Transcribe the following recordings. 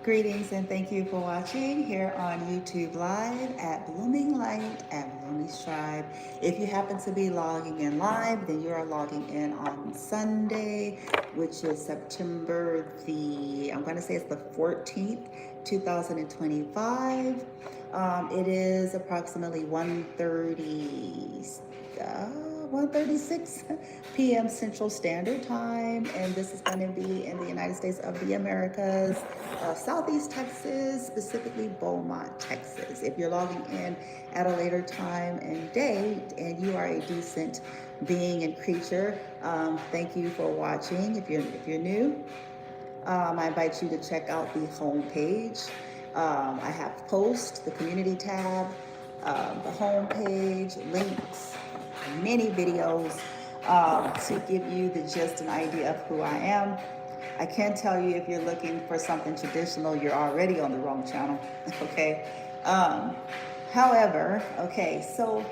Greetings and thank you for watching here on YouTube Live at Blooming Light at Bloomie's Tribe. If you happen to be logging in live, then you are logging in on Sunday, which is September I'm going to say it's the 14th, 2025. It is approximately 1:36 p.m. Central Standard Time, and this is going to be in the United States of the Americas, Southeast Texas, specifically Beaumont, Texas. If you're logging in at a later time and date, and you are a decent being and creature, thank you for watching. If you're new, I invite you to check out the home page. I have posts, the community tab, the home page, links, many videos to give you the gist and idea of who I am. I can tell you, if you're looking for something traditional, you're already on the wrong channel. Okay. However, okay, so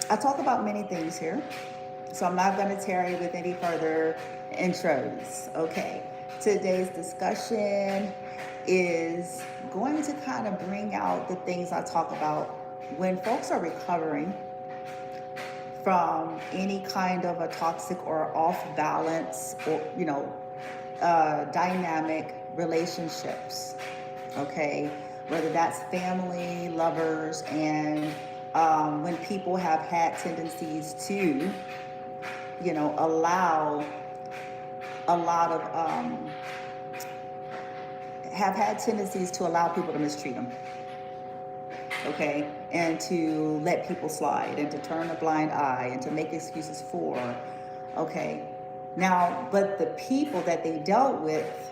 I talk about many things here, so I'm not going to tarry with any further intros. Okay. Today's discussion is going to kind of bring out the things I talk about when folks are recovering from any kind of a toxic or off balance or, dynamic relationships. Okay. Whether that's family, lovers, and when people have had tendencies to, allow a lot of, have had tendencies to allow people to mistreat them. Okay, and to let people slide and to turn a blind eye and to make excuses for. Okay, now, but the people that they dealt with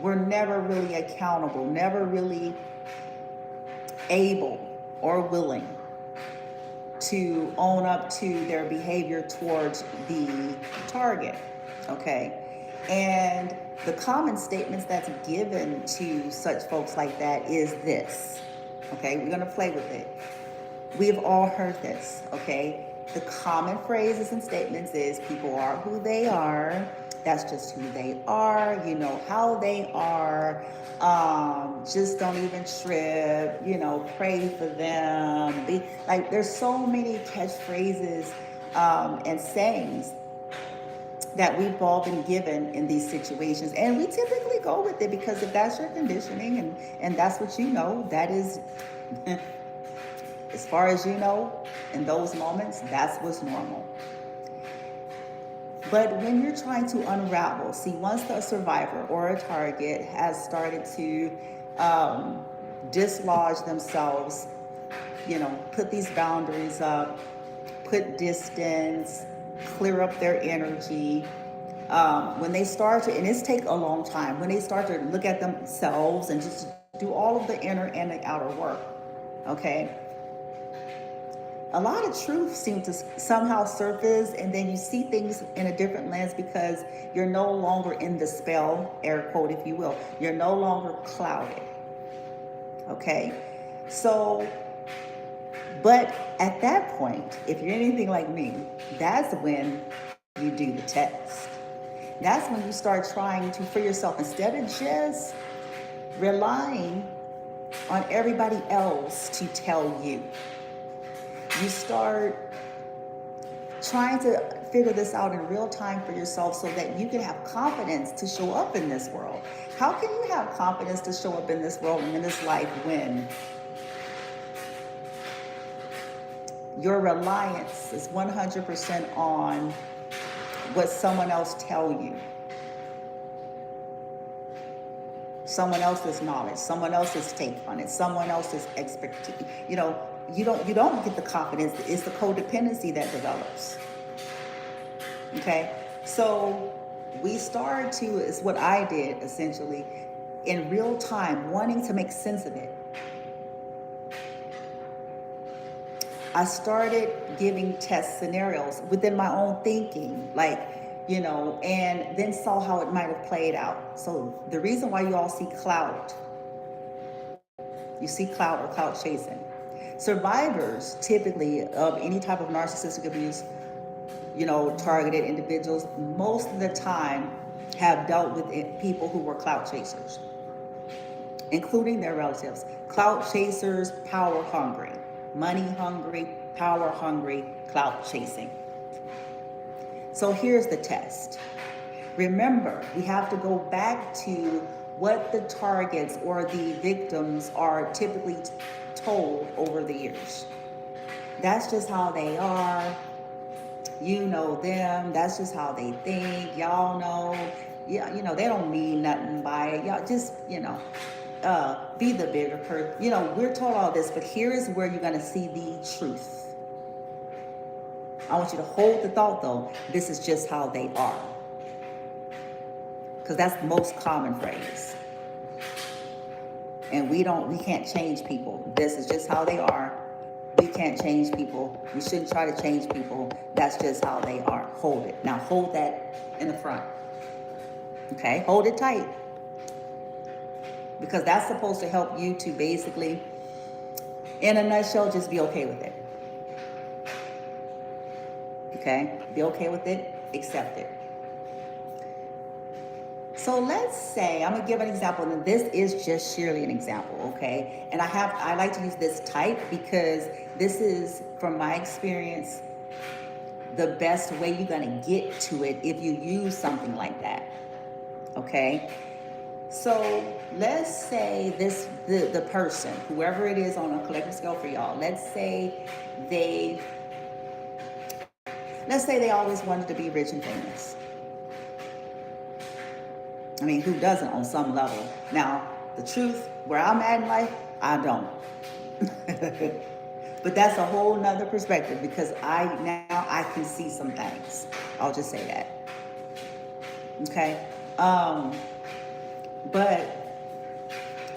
were never really accountable, never really able or willing to own up to their behavior towards the target. Okay, and the common statements that's given to such folks like that is this. Okay, we're going to play with it. We've all heard this, okay? The common phrases and statements is people are who they are. That's just who they are. You know how they are. Just don't even trip. Pray for them. There's so many catchphrases and sayings that we've all been given in these situations, and we typically go with it because if that's your conditioning and that's what that is as far as in those moments, that's what's normal. But when you're trying to unravel, see, once the survivor or a target has started to dislodge themselves, put these boundaries up, put distance, clear up their energy, when they start to, and it's take a long time, when they start to look at themselves and just do all of the inner and the outer work, okay, a lot of truth seems to somehow surface, and then you see things in a different lens because you're no longer in the spell, air quote, if you will. You're no longer clouded, okay? So, but at that point, if you're anything like me, that's when you do the test. That's when you start trying to, for yourself, instead of just relying on everybody else to tell you, you start trying to figure this out in real time for yourself so that you can have confidence to show up in this world. How can you have confidence to show up in this world and in this life when your reliance is 100% on what someone else tell you? Someone else's knowledge, someone else's take on it, someone else's expertise. You don't get the confidence. It's the codependency that develops. Okay, so we start to, is what I did essentially, in real time, wanting to make sense of it. I started giving test scenarios within my own thinking, and then saw how it might have played out. So the reason why you all see clout, you see clout or clout chasing. Survivors, typically, of any type of narcissistic abuse, targeted individuals, most of the time have dealt with people who were clout chasers. including their relatives. Clout chasers, power hungry, money hungry, power hungry, clout chasing. So here's the test. Remember, we have to go back to what the targets or the victims are typically told over the years. That's just how they are. You know them. That's just how they think. Y'all know. Yeah, they don't mean nothing by it. Y'all just, be the bigger person. We're told all this, but here is where you're going to see the truth. I want you to hold the thought, though. This is just how they are. Because that's the most common phrase. And we can't change people. This is just how they are. We can't change people. We shouldn't try to change people. That's just how they are. Hold it. Now hold that in the front. Okay? Hold it tight. Because that's supposed to help you to basically, in a nutshell, just be okay with it. Okay? Be okay with it. Accept it. So let's say, I'm going to give an example, and this is just sheerly an example, okay? And I like to use this type because this is, from my experience, the best way you're going to get to it if you use something like that, okay? So let's say the person, whoever it is on a collective scale for y'all, let's say they always wanted to be rich and famous. I mean, who doesn't on some level? Now, the truth, where I'm at in life, I don't. But that's a whole nother perspective because I can see some things. I'll just say that. Okay? But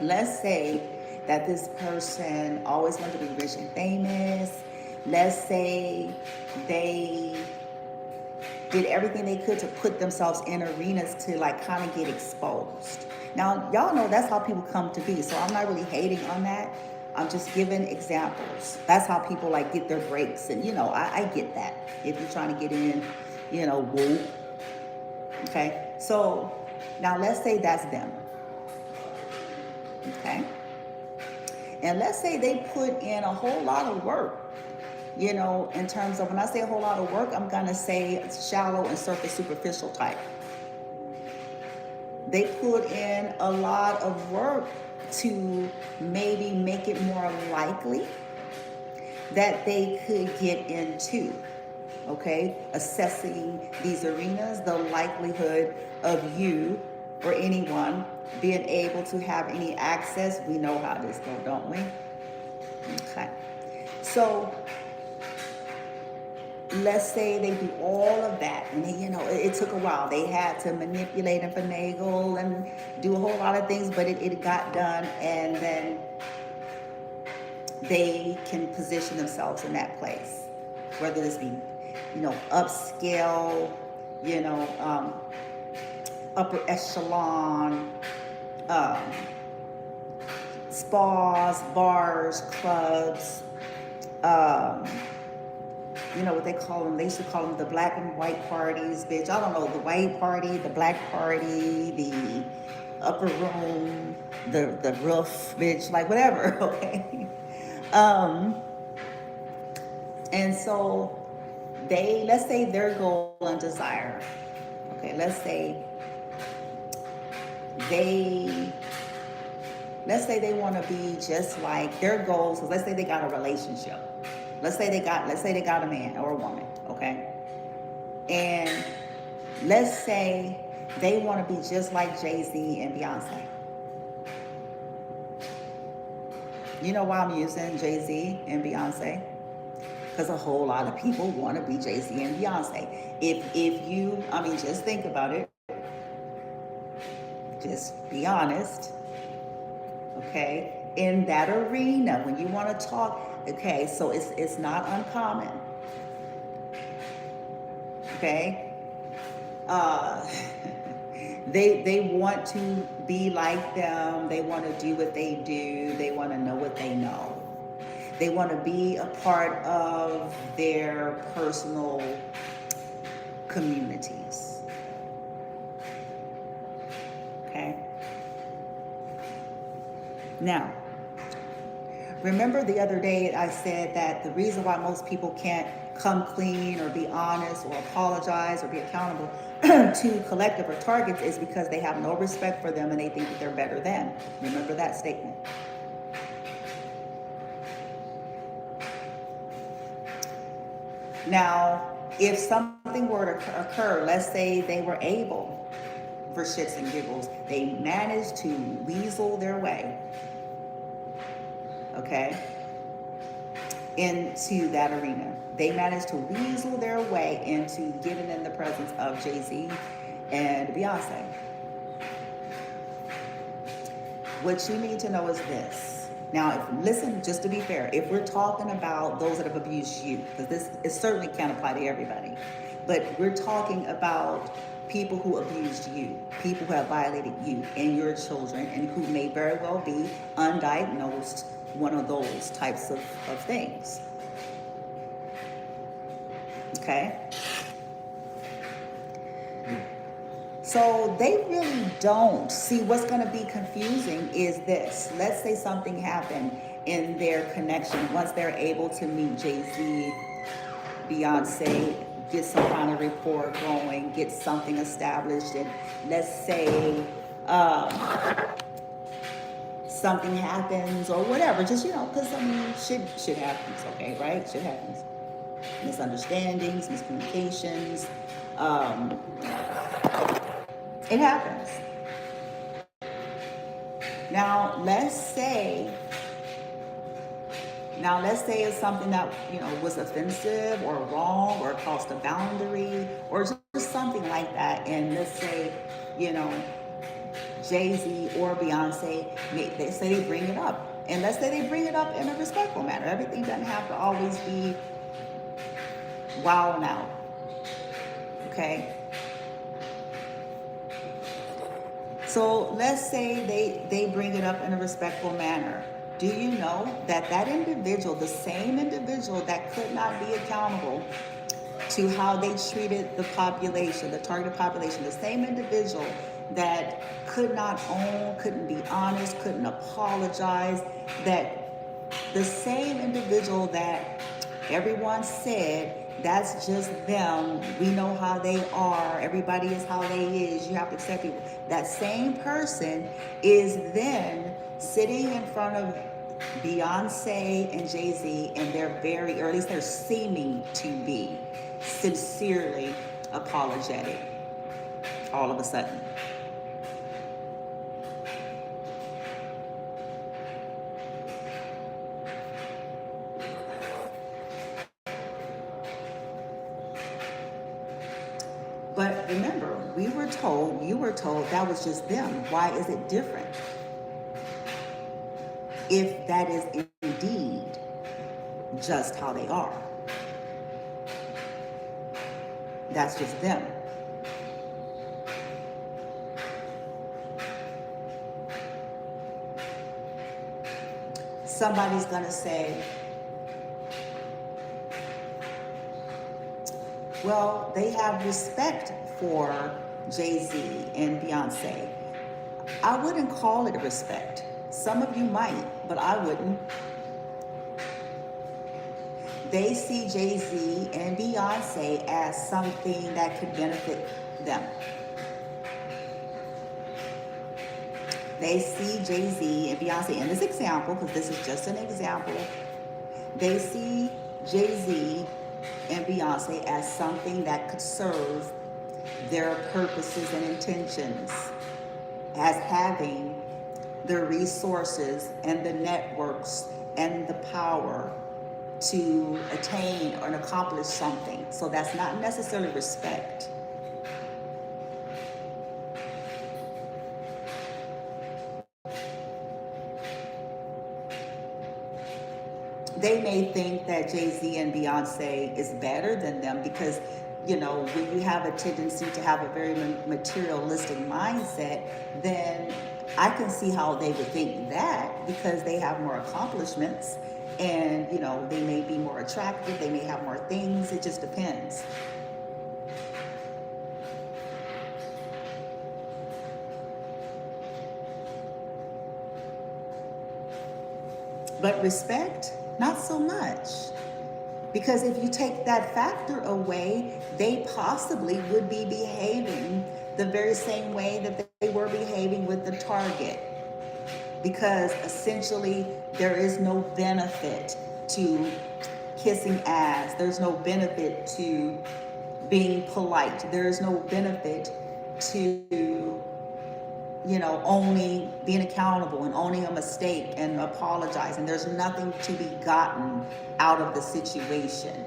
let's say that this person always wanted to be rich and famous. Let's say they did everything they could to put themselves in arenas to kind of get exposed. Now, y'all know that's how people come to be. So I'm not really hating on that. I'm just giving examples. That's how people get their breaks. And, I get that. If you're trying to get in, whoa. Okay. So now let's say that's them. Okay. And let's say they put in a whole lot of work. In terms of, when I say a whole lot of work, I'm going to say shallow and surface superficial type. They put in a lot of work to maybe make it more likely that they could get into, okay? Assessing these arenas, the likelihood of you or anyone being able to have any access. We know how this goes, don't we? Okay. So let's say they do all of that, and it took a while. They had to manipulate and finagle and do a whole lot of things, but it got done, and then they can position themselves in that place, whether this be, upscale, upper echelon, spas, bars, clubs, what they call them. They used to call them the black and white parties, bitch. I don't know, the white party, the black party, the upper room, the roof, bitch, whatever, okay? And so let's say their goal and desire, okay, let's say they want to be just like their goals. So let's say they got a relationship. Let's say they got a man or a woman, okay? And let's say they want to be just like Jay-Z and Beyonce. You know why I'm using Jay-Z and Beyonce? Because a whole lot of people want to be Jay-Z and Beyonce. If you, just think about it. Just be honest, okay? In that arena, when you want to talk, okay, so it's not uncommon, okay? They want to be like them. They want to do what they do. They want to know what they know. They want to be a part of their personal communities, okay? Now, remember the other day I said that the reason why most people can't come clean or be honest or apologize or be accountable to collective or targets is because they have no respect for them and they think that they're better than. Remember that statement. Now, if something were to occur, let's say they were able, for shits and giggles, they managed to weasel their way, okay, into that arena. They managed to weasel their way into getting in the presence of Jay-Z and Beyonce. What you need to know is this. Now, listen, just to be fair, if we're talking about those that have abused you, because this it certainly can't apply to everybody, but we're talking about people who abused you, people who have violated you and your children, and who may very well be undiagnosed, one of those types of things. Okay? So they really don't see. What's going to be confusing is this. Let's say something happened in their connection once they're able to meet Jay-Z, Beyonce, get some kind of rapport going, get something established, and let's say something happens or whatever, just, because I mean, shit happens, okay, right? Shit happens. Misunderstandings, miscommunications, it happens. Now let's say it's something that, was offensive or wrong or crossed a boundary or just something like that. And let's say, Jay-Z or Beyonce, they say they bring it up. And let's say they bring it up in a respectful manner. Everything doesn't have to always be wilding out. Okay? So let's say they bring it up in a respectful manner. Do you know that individual, the same individual that could not be accountable to how they treated the population, the targeted population, the same individual that could not own, couldn't be honest, couldn't apologize, that the same individual that everyone said, that's just them, we know how they are, everybody is how they is, you have to accept people. That same person is then sitting in front of Beyonce and Jay-Z, and they're very, or at least they're seeming to be sincerely apologetic all of a sudden. But remember, you were told that was just them. Why is it different? If that is indeed just how they are. That's just them. Somebody's gonna say, well, they have respect for Jay-Z and Beyonce. I wouldn't call it a respect. Some of you might, but I wouldn't. They see Jay-Z and Beyonce as something that could benefit them. They see Jay-Z and Beyonce in this example, because this is just an example. They see Jay-Z and Beyonce as something that could serve their purposes and intentions, as having the resources and the networks and the power to attain or accomplish something. So that's not necessarily respect. They may think that Jay-Z and Beyonce is better than them because, when you have a tendency to have a very materialistic mindset, then I can see how they would think that, because they have more accomplishments and, they may be more attractive, they may have more things, it just depends. But respect, not so much. Because if you take that factor away, they possibly would be behaving the very same way that they were behaving with the target. Because essentially, there is no benefit to kissing ass. There's no benefit to being polite. There is no benefit to, owning, being accountable and owning a mistake and apologizing. There's nothing to be gotten out of the situation.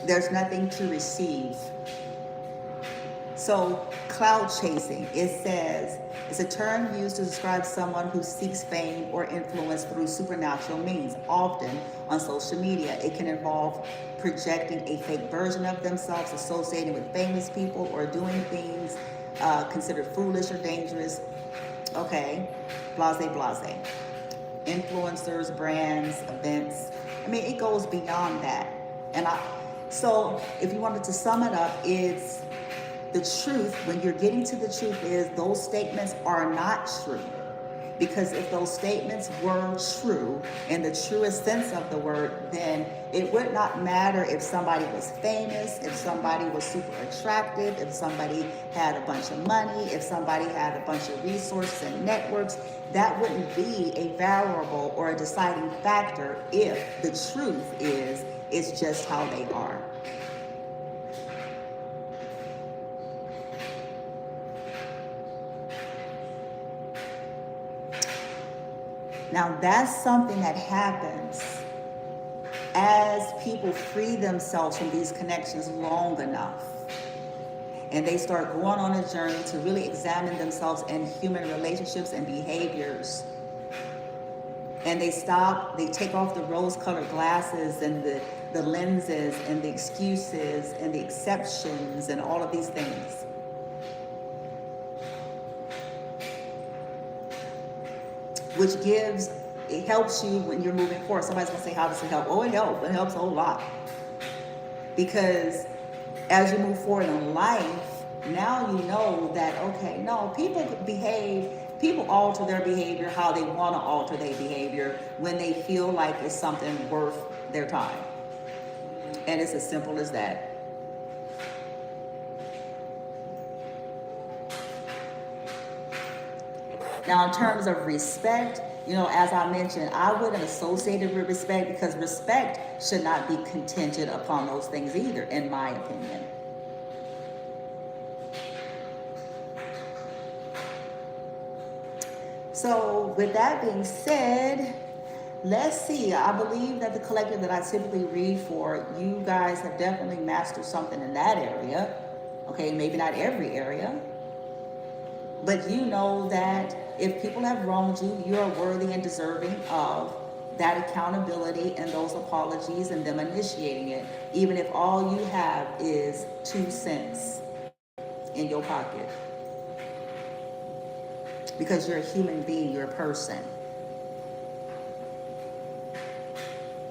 There's nothing to receive. So cloud chasing, it says, it's a term used to describe someone who seeks fame or influence through supernatural means. Often on social media, it can involve projecting a fake version of themselves, associating with famous people, or doing things considered foolish or dangerous. Okay, blase, blase. Influencers, brands, events. I mean, it goes beyond that. So if you wanted to sum it up, it's the truth. When you're getting to the truth, is those statements are not true. Because if those statements were true in the truest sense of the word, then it would not matter if somebody was famous, if somebody was super attractive, if somebody had a bunch of money, if somebody had a bunch of resources and networks. That wouldn't be a variable or a deciding factor if the truth is it's just how they are. Now that's something that happens as people free themselves from these connections long enough. And they start going on a journey to really examine themselves and human relationships and behaviors. And they take off the rose-colored glasses and the lenses and the excuses and the exceptions and all of these things. It helps you when you're moving forward. Somebody's gonna say, how does it help? Oh, it helps. It helps a whole lot. Because as you move forward in life, now you know that, okay, no, people alter their behavior how they want to alter their behavior when they feel like it's something worth their time. And it's as simple as that. Now, in terms of respect, as I mentioned, I wouldn't associate it with respect, because respect should not be contingent upon those things either, in my opinion. So with that being said, let's see. I believe that the collective that I typically read for, you guys have definitely mastered something in that area. Okay, maybe not every area. But you know that if people have wronged you, you are worthy and deserving of that accountability and those apologies and them initiating it, even if all you have is 2 cents in your pocket. Because you're a human being, you're a person.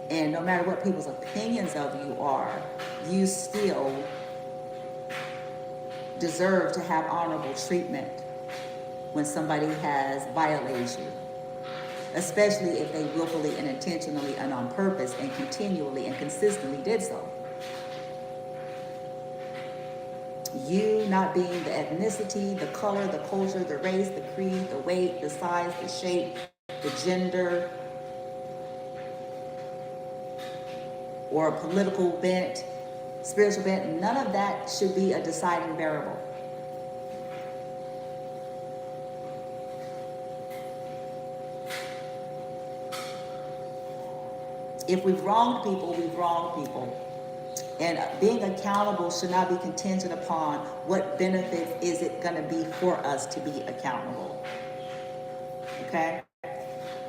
And no matter what people's opinions of you are, you still deserve to have honorable treatment when somebody has violated you, especially if they willfully and intentionally and on purpose and continually and consistently did so. You not being the ethnicity, the color, the culture, the race, the creed, the weight, the size, the shape, the gender, or a political bent, spiritual bent, none of that should be a deciding variable. If we've wronged people, we've wronged people. And being accountable should not be contingent upon what benefit is it going to be for us to be accountable. Okay?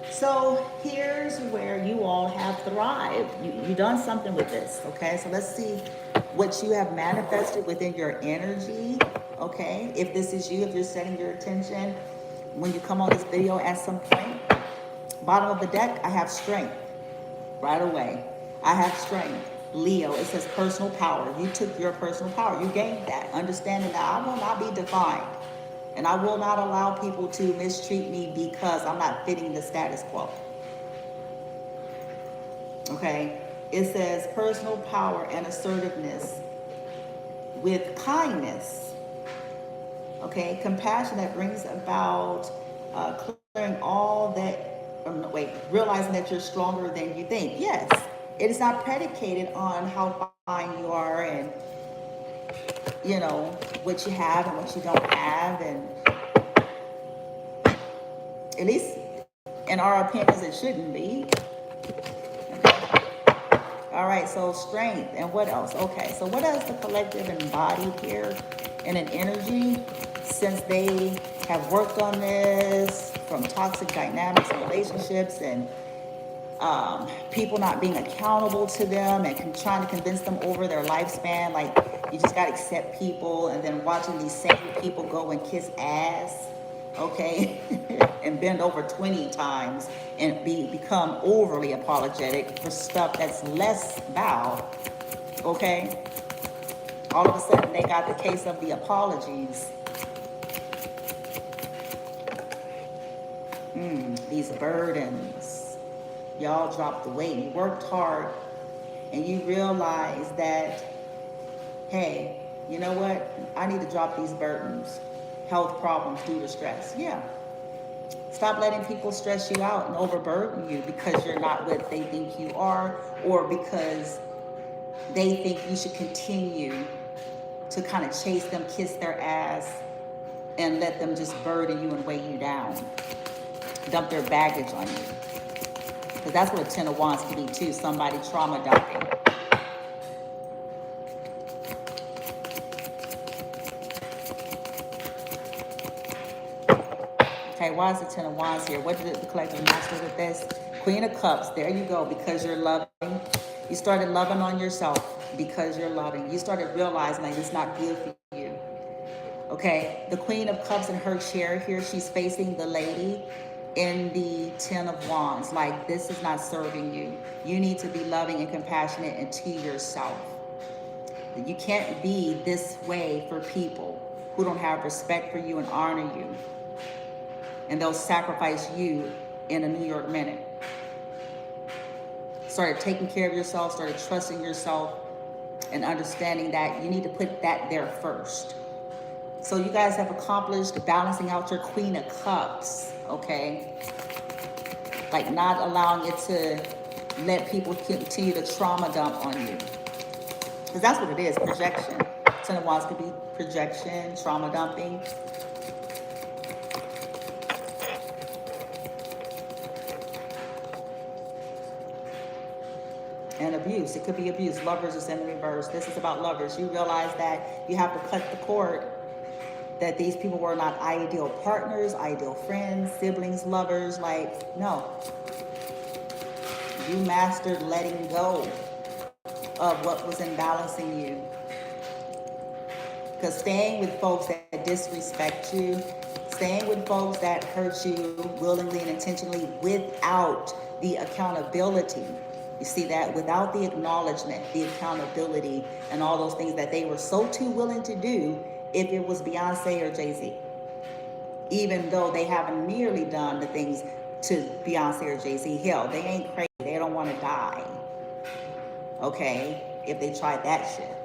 So here's where you all have thrived. You've done something with this. Okay? So let's see what you have manifested within your energy. Okay? If this is you, if you're setting your attention, when you come on this video at some point, bottom of the deck, I have strength. Right away. I have strength. Leo, it says personal power. You took your personal power. You gained that. Understanding that I will not be defined And I will not allow people to mistreat me because I'm not fitting the status quo. Okay? It says personal power and assertiveness with kindness. Okay? Compassion that brings about clearing all that, realizing that you're stronger than you think. Yes, it is not predicated on how fine you are and, you know, what you have and what you don't have. And at least in our opinions, it shouldn't be. Okay. All right, so strength and what else? Okay, so what has the collective embodied here in an energy since they have worked on this from toxic dynamics and relationships and people not being accountable to them and trying to convince them over their lifespan, like you just got to accept people, and then watching these same people go and kiss ass, okay, and bend over 20 times and become overly apologetic for stuff that's less foul, okay? All of a sudden they got the case of the apologies. These burdens. Y'all dropped the weight. You worked hard and you realized that, hey, you know what? I need to drop these burdens. Health problems due to stress. Yeah. Stop letting people stress you out and overburden you because you're not what they think you are, or because they think you should continue to kind of chase them, kiss their ass, and let them just burden you and weigh you down. Dump their baggage on you. Because that's what a Ten of Wands can be too, somebody trauma dumping. Okay, why is the Ten of Wands here? What did the collective master with this? Queen of Cups, there you go, because you're loving. You started loving on yourself because you're loving. You started realizing that it's not good for you. Okay, the Queen of Cups in her chair here, she's facing the lady in the Ten of Wands. Like, this is not serving you. You need to be loving and compassionate and to yourself. You can't be this way for people who don't have respect for you and honor you. And they'll sacrifice you in a New York minute. Started taking care of yourself, started trusting yourself, and understanding that you need to put that there first. So you guys have accomplished balancing out your Queen of Cups, okay? Like not allowing it to let people continue to trauma dump on you. Because that's what it is, projection. Ten of Wands could be projection, trauma dumping. And abuse. It could be abuse. Lovers is in the reverse. This is about lovers. You realize that you have to cut the cord, that these people were not ideal partners, ideal friends, siblings, lovers. Like, no. You mastered letting go of what was imbalancing you. Because staying with folks that disrespect you, staying with folks that hurt you willingly and intentionally without the accountability. You see that? Without the acknowledgement, the accountability, and all those things that they were so too willing to do if it was Beyonce or Jay-Z. Even though they haven't nearly done the things to Beyonce or Jay-Z. Hell, they ain't crazy. They don't want to die. Okay? If they tried that shit.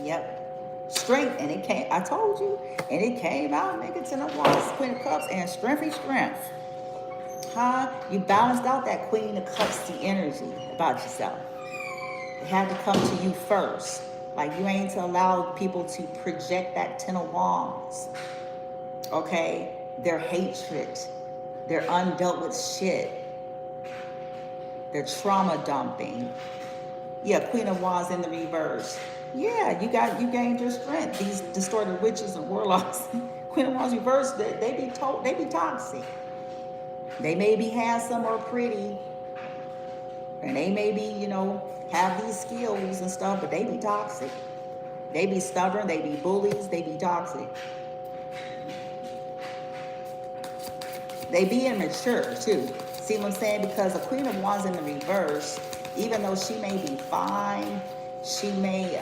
Yep. Strength, and it came, I told you, and it came out, nigga, Ten of Wands, Queen of Cups, and strengthy strength. Huh? You balanced out that Queen of Cups, the energy about yourself. It had to come to you first. Like, you ain't to allow people to project that Ten of Wands. Okay? Their hatred, their undealt with shit, their trauma dumping. Yeah, Queen of Wands in the reverse. Yeah, you gained your strength. These distorted witches and warlocks, Queen of Wands reverse, they be toxic. They may be handsome or pretty, and they may be, you know, have these skills and stuff, but they be toxic. They be stubborn, they be bullies, they be toxic. They be immature too. See what I'm saying? Because the Queen of Wands in the reverse, even though she may be fine, she may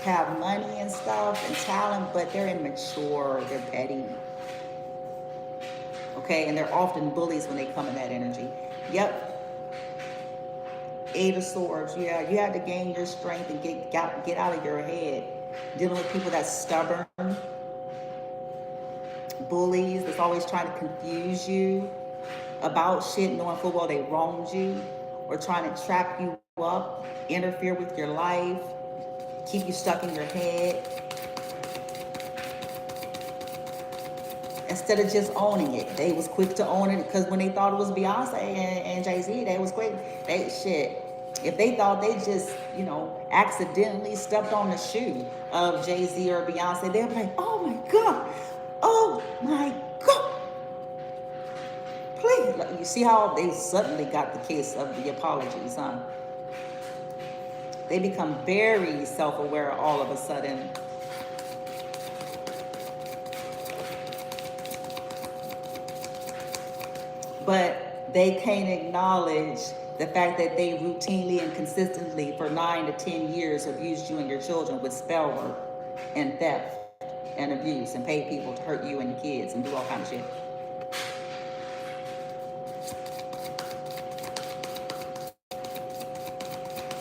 have money and stuff and talent, but they're immature, they're petty. Okay, and they're often bullies when they come in that energy. Yep. Eight of Swords, yeah, you had to gain your strength and get out of your head. Dealing with people that's stubborn, bullies that's always trying to confuse you about shit, knowing full well they wronged you, or trying to trap you up, interfere with your life, keep you stuck in your head. Instead of just owning it, they was quick to own it, because when they thought it was Beyonce and Jay-Z, they was quick. They shit. If they thought they just, you know, accidentally stepped on the shoe of Jay-Z or Beyonce, they'd be like, oh my God, oh my God. Please. Like, you see how they suddenly got the case of the apologies, huh? They become very self-aware all of a sudden. But they can't acknowledge the fact that they routinely and consistently for 9 to 10 years have used you and your children with spell work and theft and abuse and paid people to hurt you and your kids and do all kinds of shit.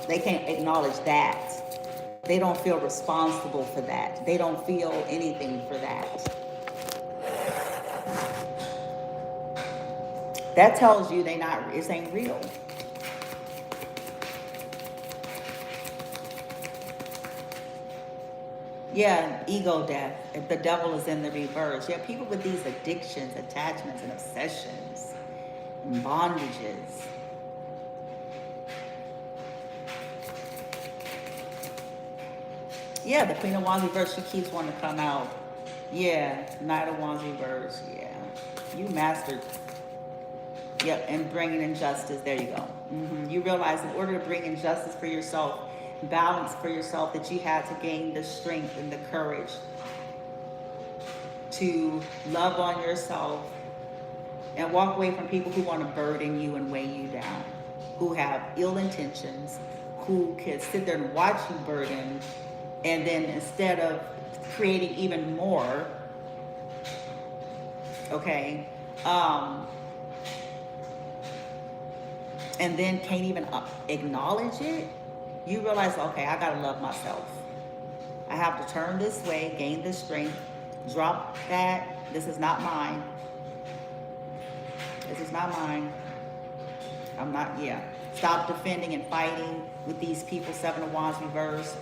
They can't acknowledge that. They don't feel responsible for that. They don't feel anything for that. That tells you it ain't real. Yeah, ego death. If the devil is in the reverse. Yeah, people with these addictions, attachments, and obsessions, and bondages. Yeah, the Queen of Wands reverse, she keeps wanting to come out. Yeah, Knight of Wands reverse. Yeah, you mastered. Yep, and bringing injustice. There you go. You realize in order to bring injustice for yourself, balance for yourself, that you had to gain the strength and the courage to love on yourself and walk away from people who want to burden you and weigh you down, who have ill intentions, who can sit there and watch you burden, and then instead of creating even more, okay, and then can't even acknowledge it, you realize, okay, I gotta love myself. I have to turn this way, gain this strength, drop that. This is not mine. This is not mine. I'm not, yeah. Stop defending and fighting with these people, Seven of Wands reverse.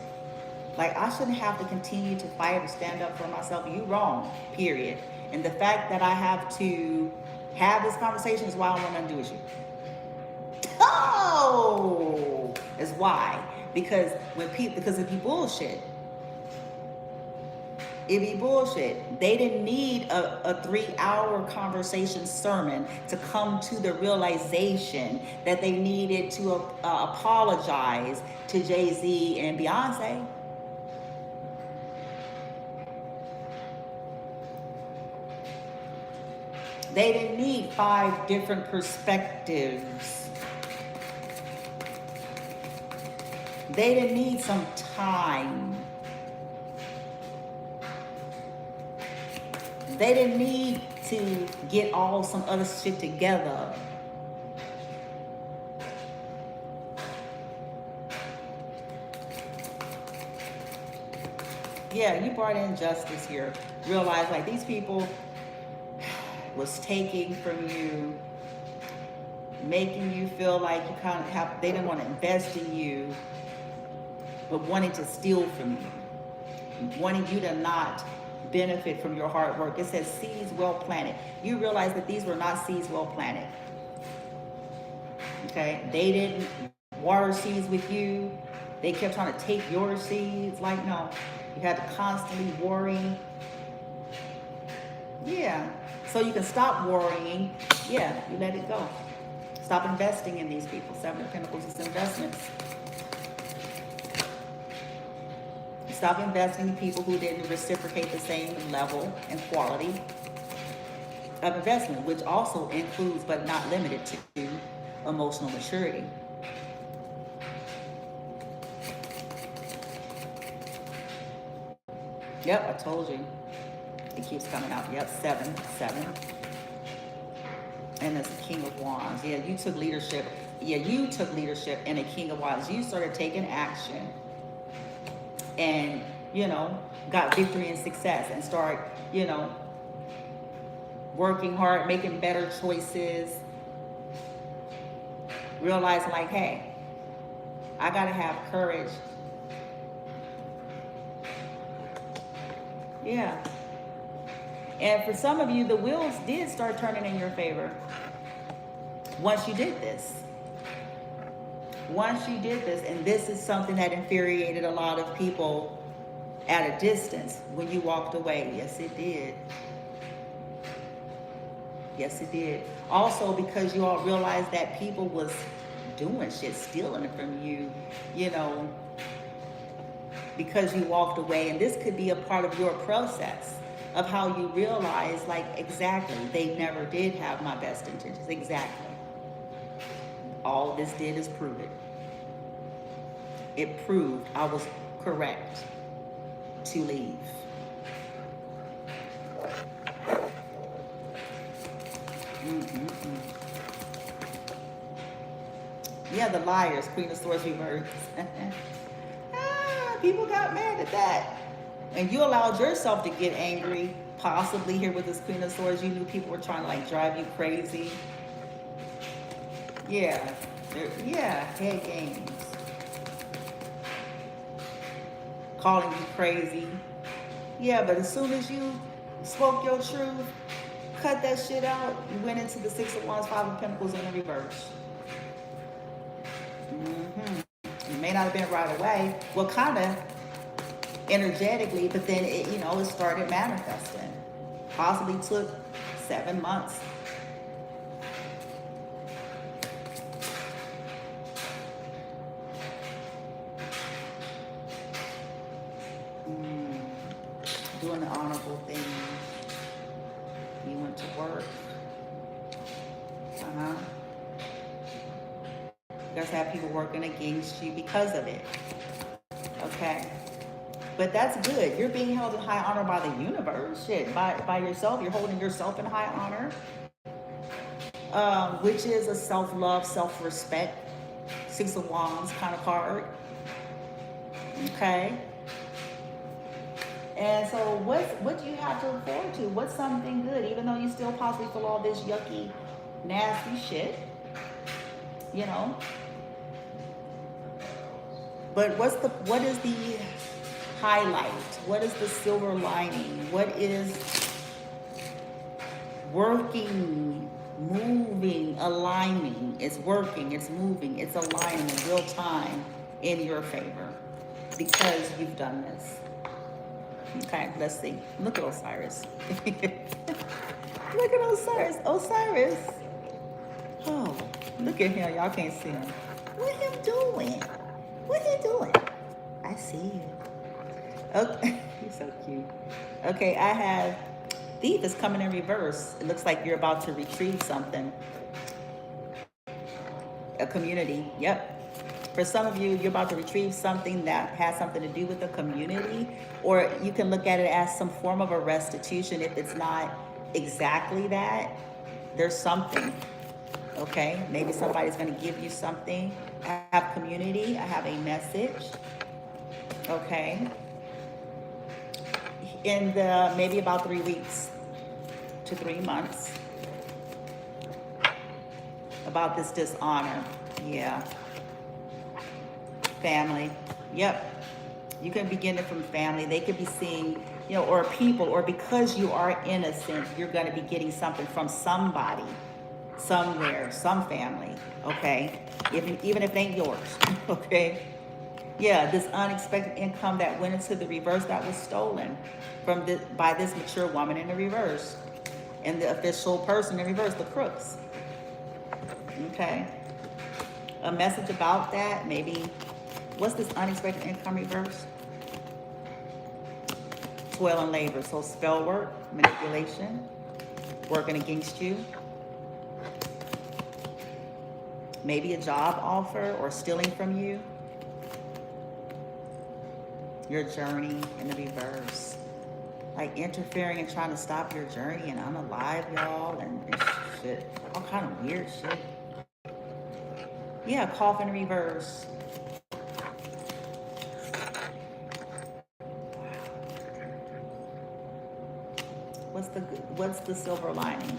Like, I shouldn't have to continue to fight or stand up for myself. You wrong, period. And the fact that I have to have this conversation is why I want to undo you. Oh, is why. Because it'd be bullshit. It'd be bullshit. They didn't need a 3-hour conversation sermon to come to the realization that they needed to apologize to Jay-Z and Beyonce. They didn't need 5 different perspectives. They didn't need some time. They didn't need to get all some other shit together. Yeah, you brought in justice here. Realize, like, these people was taking from you, making you feel like you kind of have, they didn't want to invest in you, but wanting to steal from you, wanting you to not benefit from your hard work. It says seeds well planted. You realize that these were not seeds well planted. Okay, they didn't water seeds with you. They kept trying to take your seeds. Like, no, you had to constantly worry. Yeah, so you can stop worrying. Yeah, you let it go. Stop investing in these people. Seven of Pentacles is investments. Stop investing in people who didn't reciprocate the same level and quality. of investment, which also includes but not limited to emotional maturity. Yep, I told you. It keeps coming out. Yep, 7, 7. And it's the King of Wands. Yeah, you took leadership. Yeah, you took leadership in a King of Wands. You started taking action and, you know, got victory and success and start, you know, working hard, making better choices. Realizing like, hey, I got to have courage. Yeah. And for some of you, the wheels did start turning in your favor once you did this. Once you did this, and this is something that infuriated a lot of people at a distance when you walked away. Yes, it did. Yes, it did. Also, because you all realized that people was doing shit, stealing it from you, you know, because you walked away. And this could be a part of your process of how you realize, like, exactly, they never did have my best intentions. Exactly. All this did is prove it. It proved I was correct to leave. Yeah, the liars, Queen of Swords reversed. People got mad at that. And you allowed yourself to get angry, possibly here with this Queen of Swords. You knew people were trying to like drive you crazy. Yeah, head games. Calling you crazy. Yeah, but as soon as you spoke your truth, cut that shit out, you went into the Six of Wands, Five of Pentacles in the reverse. It may not have been right away. Well, kind of energetically, but then it, you know, it started manifesting. Possibly took 7 months. Doing the honorable thing. You went to work. You guys have people working against you because of it. Okay. But that's good. You're being held in high honor by the universe. Shit, by yourself. You're holding yourself in high honor. Which is a self-love, self-respect, Six of Wands kind of card. Okay. And so what do you have to look forward to? What's something good? Even though you still possibly feel all this yucky, nasty shit. You know. But what is the highlight? What is the silver lining? What is working, moving, aligning? It's working, it's moving, it's aligning in real time in your favor because you've done this. Okay, let's see. Look at Osiris. Look at Osiris. Osiris. Oh, look at him. Y'all can't see him. What him doing? What he doing? I see you. Okay, he's so cute. Okay, I have Thief is coming in reverse. It looks like you're about to retrieve something. A community. Yep. For some of you, you're about to retrieve something that has something to do with the community, or you can look at it as some form of a restitution. If it's not exactly that, there's something. Okay, maybe somebody's going to give you something. I have community. I have a message. Okay. In the maybe about 3 weeks to 3 months. About this dishonor. Yeah. Family. Yep. You can begin it from family. They could be seeing, you know, or people, or because you are innocent, you're going to be getting something from somebody, somewhere, some family. Okay. Even if it ain't yours. Okay. Yeah. This unexpected income that went into the reverse that was stolen from by this mature woman in the reverse, and the official person in reverse, the crooks. Okay. A message about that, maybe. What's this unexpected income reverse? Toil and labor. So spell work, manipulation. working against you. Maybe a job offer or stealing from you. Your journey in the reverse. Like interfering and trying to stop your journey and unalive y'all and shit. All kind of weird shit. Yeah, cough in reverse. What's the silver lining?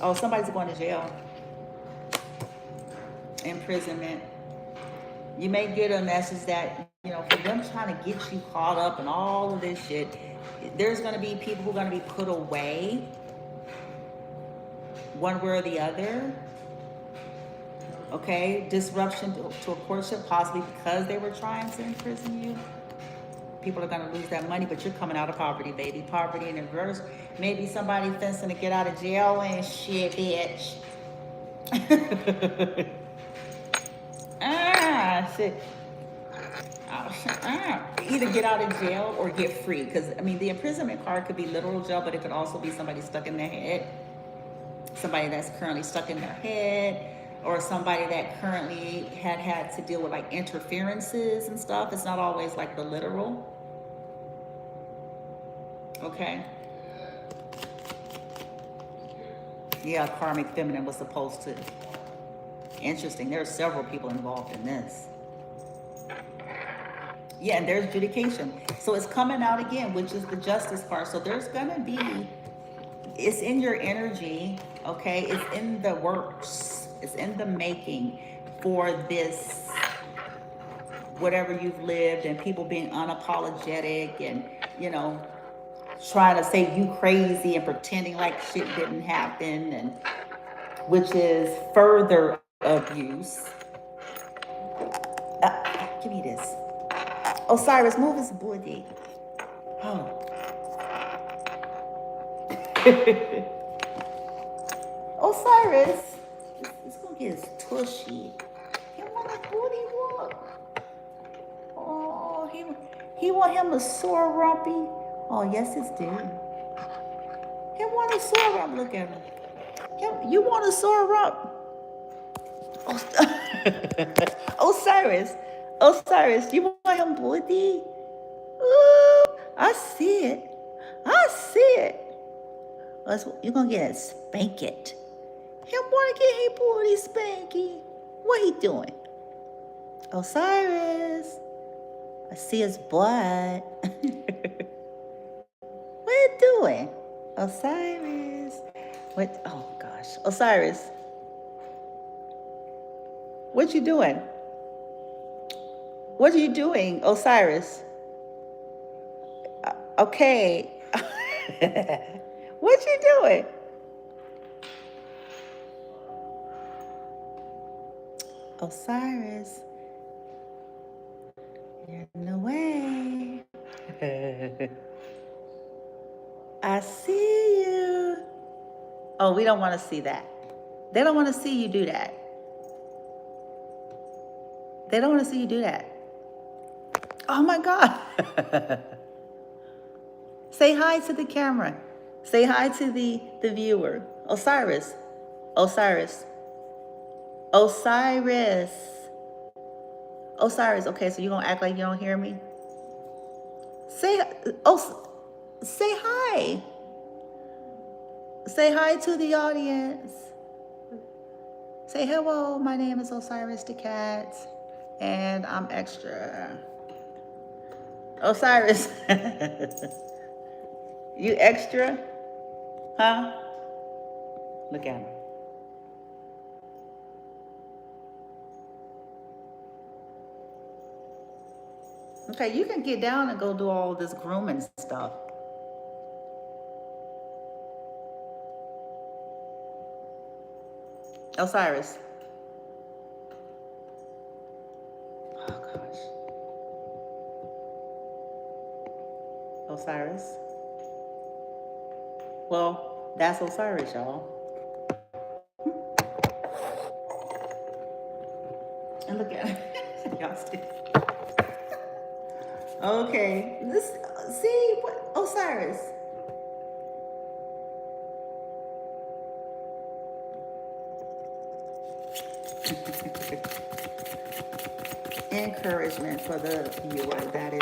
Oh, somebody's going to jail. Imprisonment. You may get a message that, you know, for them trying to get you caught up in all of this shit, there's going to be people who are going to be put away one way or the other. Okay, disruption to a courtship, possibly because they were trying to imprison you. People are going to lose that money, but you're coming out of poverty, baby. Poverty in reverse. Maybe somebody fencing to get out of jail and shit, bitch. Shit. Either get out of jail or get free. Because, I mean, the imprisonment card could be literal jail, but it could also be somebody stuck in their head. Somebody that's currently stuck in their head. Or somebody that currently had to deal with like interferences and stuff. It's not always like the literal. Okay. Yeah, karmic feminine was supposed to. Interesting. There are several people involved in this. Yeah, and there's adjudication. So it's coming out again, which is the justice part. So there's gonna be, it's in your energy, okay? It's in the works. It's in the making for this, whatever you've lived, and people being unapologetic and, you know, trying to say you crazy and pretending like shit didn't happen, and which is further abuse. Give me this. Osiris, move his body. Oh. Osiris. It's gonna get his tushy. He want a booty walk. Oh, he want him a sore rumpy. Oh, yes, it's due. He want a sore rump. Look at him. You want a sore rump? Osiris, you want him booty? Ooh, I see it. I see it. You're gonna get spank it. He want to get his booty spanky. What he doing? Osiris. I see his butt. What you doing? Osiris. What? Oh gosh. Osiris. What you doing? What are you doing, Osiris? Okay. What you doing? Osiris, you're in the way. I see you. Oh, we don't want to see that. They don't want to see you do that. They don't want to see you do that. Oh my God. Say hi to the camera. Say hi to the viewer. Osiris. Osiris. Osiris. Osiris. Okay, so you're going to act like you don't hear me? Say hi. Say hi to the audience. Say hello, my name is Osiris the Cat, and I'm extra. Osiris. You extra? Huh? Look at him. Okay, you can get down and go do all this grooming stuff. Osiris. Oh gosh. Osiris. Well, that's Osiris, y'all. And look at him. Y'all still. Okay. See what Osiris. Encouragement for the viewer that is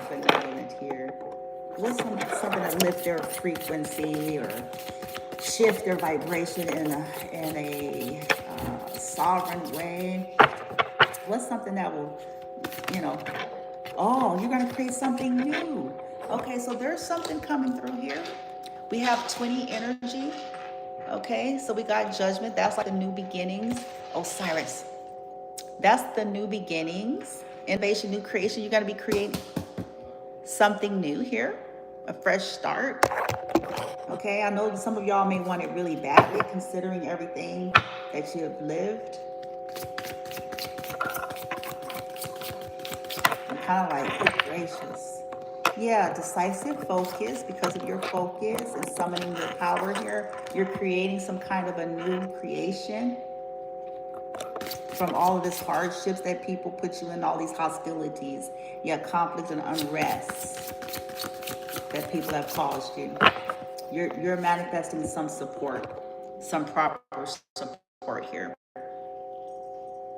benevolent here. What's something that lift their frequency or shift their vibration in a sovereign way? What's something that will, you know, oh, you're going to create something new. Okay, so there's something coming through here. We have 20 energy. Okay, so we got judgment. That's like the new beginnings. Osiris. That's the new beginnings. Innovation, new creation. You're going to be creating something new here. A fresh start. Okay, I know some of y'all may want it really badly considering everything that you have lived. I'm kind of like, good gracious. Yeah, decisive focus. Because of your focus and summoning your power here, you're creating some kind of a new creation from all of this hardships that people put you in, all these hostilities, yeah, conflicts and unrest that people have caused you. You're manifesting some support, some proper support here.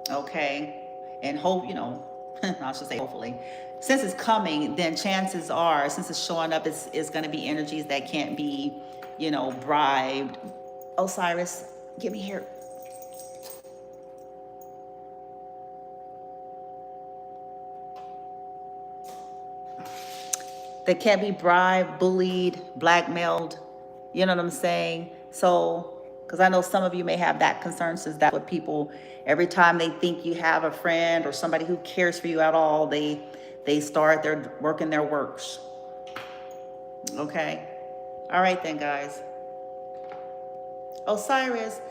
Okay, and hope, I should say hopefully, since it's coming, then chances are, since it's showing up, it's going to be energies that can't be, bribed. Osiris, get me here. That can't be bribed, bullied, blackmailed. You know what I'm saying? So, because I know some of you may have that concern, since that's what people, every time they think you have a friend or somebody who cares for you at all, they start their working their works. Okay. All right then, guys. Osiris,